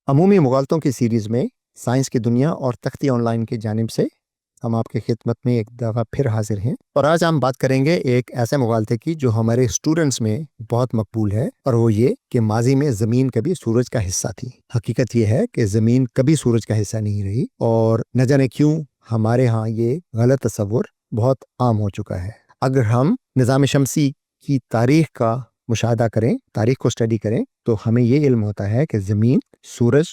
عمومی مغالطوں کی سیریز میں سائنس کی دنیا اور تختی آن لائن کی جانب سے ہم آپ کی خدمت میں ایک دفعہ پھر حاضر ہیں، اور آج ہم بات کریں گے ایک ایسے مغالطے کی جو ہمارے اسٹوڈنٹس میں بہت مقبول ہے، اور وہ یہ کہ ماضی میں زمین کبھی سورج کا حصہ تھی۔ حقیقت یہ ہے کہ زمین کبھی سورج کا حصہ نہیں رہی، اور نہ جانے کیوں ہمارے ہاں یہ غلط تصور بہت عام ہو چکا ہے۔ اگر ہم نظام شمسی کی تاریخ کا مشاہدہ کریں، تاریخ کو اسٹڈی کریں، تو ہمیں یہ علم ہوتا ہے کہ زمین، سورج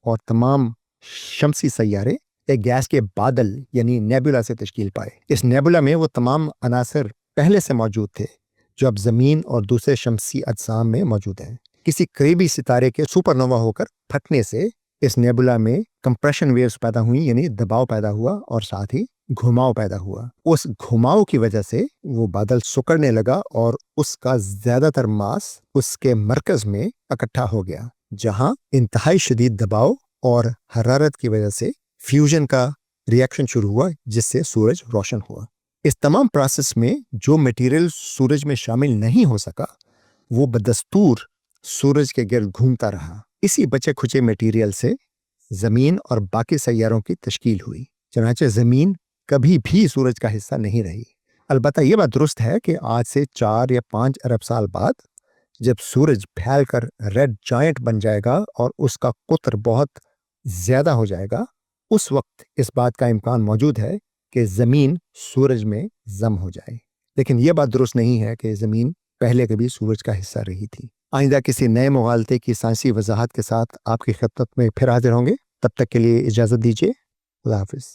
اور تمام شمسی سیارے ایک گیس کے بادل یعنی نیبولا سے تشکیل پائے۔ اس نیبولا میں وہ تمام عناصر پہلے سے موجود تھے جو اب زمین اور دوسرے شمسی اجسام میں موجود ہیں۔ کسی قریبی ستارے کے سپر نووا ہو کر پھٹنے سے اس نیبولا میں کمپریشن ویوز پیدا ہوئی، یعنی دباؤ پیدا ہوا، اور ساتھ ہی گھماؤ پیدا ہوا۔ اس گھماؤ کی وجہ سے وہ بادل سکڑنے لگا اور اس کا زیادہ تر ماس اس کے مرکز میں اکٹھا ہو گیا، جہاں انتہائی شدید دباؤ اور حرارت کی وجہ سے فیوژن کا ریاکشن شروع ہوا، جس سے سورج روشن ہوا۔ اس تمام پروسیس میں جو میٹیریل سورج میں شامل نہیں ہو سکا وہ بدستور سورج کے گرد گھومتا رہا۔ اسی بچے کھچے میٹیریل سے زمین اور باقی سیاروں کی تشکیل ہوئی۔ چنانچہ زمین کبھی بھی سورج کا حصہ نہیں رہی۔ البتہ یہ بات درست ہے کہ آج سے 4 یا 5 ارب سال بعد جب سورج پھیل کر ریڈ جائنٹ بن جائے گا اور اس کا قطر بہت زیادہ ہو جائے گا، اس وقت اس بات کا امکان موجود ہے کہ زمین سورج میں ضم ہو جائے۔ لیکن یہ بات درست نہیں ہے کہ زمین پہلے کبھی سورج کا حصہ رہی تھی۔ آئندہ کسی نئے مغالطے کی سائنسی وضاحت کے ساتھ آپ کی خدمت میں پھر حاضر ہوں گے۔ تب تک کے لیے اجازت دیجیے۔ اللہ حافظ۔